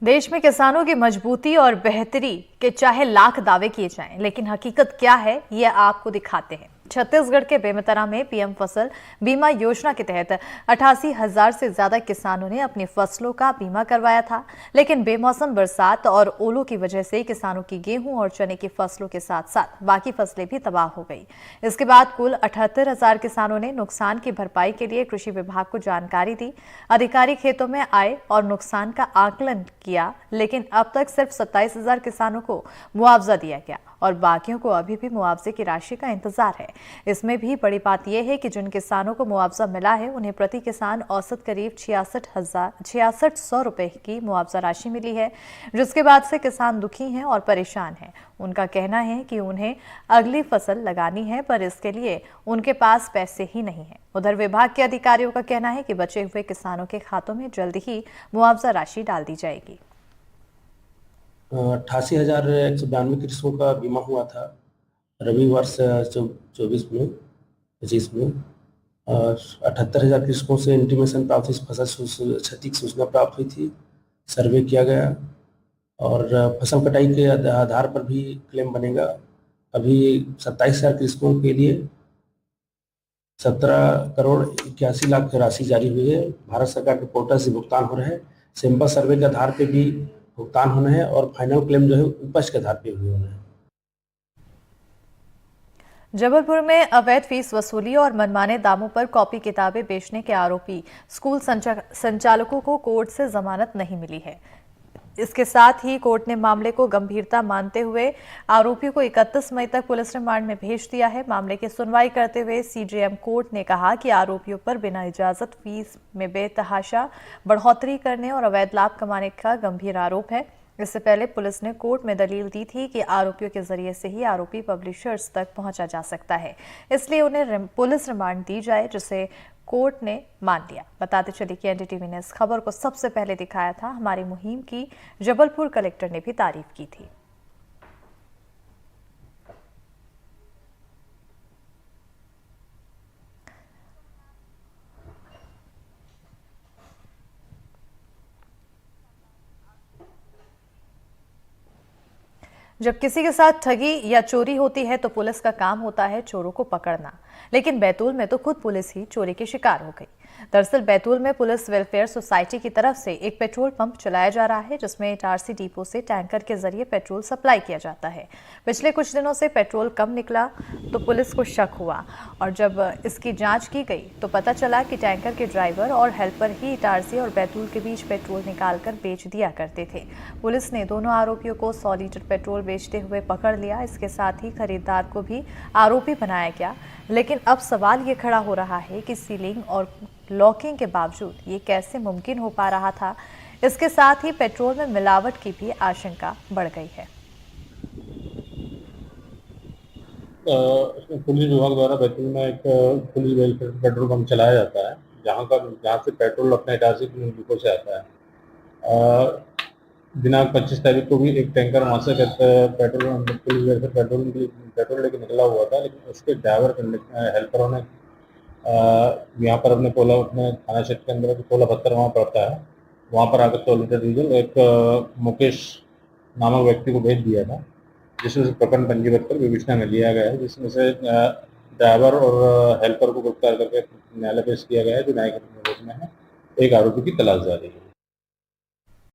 देश में किसानों की मजबूती और बेहतरी के चाहे लाख दावे किए जाएं, लेकिन हकीकत क्या है ये आपको दिखाते हैं। छत्तीसगढ़ के बेमेतरा में पीएम फसल बीमा योजना के तहत 88,000 से ज्यादा किसानों ने अपनी फसलों का बीमा करवाया था, लेकिन बेमौसम बरसात और ओलों की वजह से किसानों की गेहूं और चने की फसलों के साथ साथ बाकी फसलें भी तबाह हो गई। इसके बाद कुल 78,000 किसानों ने नुकसान की भरपाई के लिए कृषि विभाग को जानकारी दी। अधिकारी खेतों में आए और नुकसान का आकलन किया, लेकिन अब तक सिर्फ 27,000 किसानों को मुआवजा दिया गया और बाकियों को अभी भी मुआवजे की राशि का इंतजार है। इसमें भी बड़ी बात यह है कि जिन किसानों को मुआवजा मिला है उन्हें प्रति किसान औसत करीब 66,600 रुपए की मुआवजा राशि मिली है, जिसके बाद से किसान दुखी हैं और परेशान हैं। उनका कहना है कि उन्हें अगली फसल लगानी है, पर इसके लिए उनके पास पैसे ही नहीं है। उधर विभाग के अधिकारियों का कहना है कि बचे हुए किसानों के खातों में जल्द ही मुआवजा राशि डाल दी जाएगी। 88,192 कृषकों का बीमा हुआ था रबी वर्ष 24 में 25 में। 78,000 कृषकों से इंटीमेशन प्राप्त हुई, फसल क्षति की सूचना प्राप्त हुई थी, सर्वे किया गया और फसल कटाई के आधार पर भी क्लेम बनेगा। अभी 27,000 कृषकों के लिए 17,81,00,000 की राशि जारी हुई है। भारत सरकार के पोर्टल से भुगतान हो रहे हैं। सैंपल सर्वे के आधार पे भी भुगतान होना है और फाइनल क्लेम जो है उपज के आधार पे भी होना है। जबलपुर में अवैध फीस वसूली और मनमाने दामों पर कॉपी किताबें बेचने के आरोपी स्कूल संचालकों को कोर्ट से जमानत नहीं मिली है। इसके साथ ही कोर्ट ने मामले को गंभीरता मानते हुए आरोपियों को 31 मई तक पुलिस रिमांड में भेज दिया है। मामले की सुनवाई करते हुए सीजेएम कोर्ट ने कहा कि आरोपियों पर बिना इजाजत फीस में बेतहाशा बढ़ोतरी करने और अवैध लाभ कमाने का गंभीर आरोप है। इससे पहले पुलिस ने कोर्ट में दलील दी थी कि आरोपियों के जरिए से ही आरोपी पब्लिशर्स तक पहुंचा जा सकता है, इसलिए उन्हें पुलिस रिमांड दी जाए, जिसे कोर्ट ने मान लिया। बताते चले कि एनडीटीवी ने इस खबर को सबसे पहले दिखाया था। हमारी मुहिम की जबलपुर कलेक्टर ने भी तारीफ की थी। जब किसी के साथ ठगी या चोरी होती है तो पुलिस का काम होता है चोरों को पकड़ना, लेकिन बैतूल में तो खुद पुलिस ही चोरी की शिकार हो गई। दरअसल बैतूल में पुलिस वेलफेयर सोसाइटी की तरफ से एक पेट्रोल पंप चलाया जा रहा है, जिसमें इटारसी डिपो से टैंकर के जरिए पेट्रोल सप्लाई किया जाता है। पिछले कुछ दिनों से पेट्रोल कम निकला तो पुलिस को शक हुआ और जब इसकी जांच की गई तो पता चला कि टैंकर के ड्राइवर और हेल्पर ही इटारसी और बैतूल के बीच पेट्रोल निकालकर बेच दिया करते थे। पुलिस ने दोनों आरोपियों को 100 लीटर पेट्रोल बेचते हुए पकड़ लिया। इसके साथ ही खरीदार को भी आरोपी बनाया गया, लेकिन अब सवाल ये खड़ा हो रहा है कि सीलिंग और लॉकिंग के बावजूद ये कैसे मुमकिन हो पा रहा था। इसके साथ ही पेट्रोल में मिलावट की भी आशंका बढ़ गई है। पुलिस विभाग द्वारा बैतूल में एक पुलिस वेलफेयर पेट्रोल पंप चलाया जाता है, जहाँ से पेट्रोल अपने इटारसी डिपो से आता है। दिनांक 25 तारीख को भी एक टैंकर वहाँ से पेट्रोल पुलिस वेलफेयर पेट्रोल लेके निकला हुआ था, लेकिन उसके ड्राइवर हेल्परों ने यहाँ पर अपने थाना क्षेत्र के अंदर पोला पत्थर वहाँ पड़ता है, वहाँ पर आकर 100 लीटर डीजल एक मुकेश नामक व्यक्ति को भेज दिया था, जिसमें से प्रकरण पंजीबद्ध कर विवेचना में लिया गया है, जिसमें से ड्राइवर और हेल्पर को गिरफ्तार करके न्यायालय पेश किया गया है, जो न्यायिक निर्देश में है। एक आरोपी की तलाश जारी है।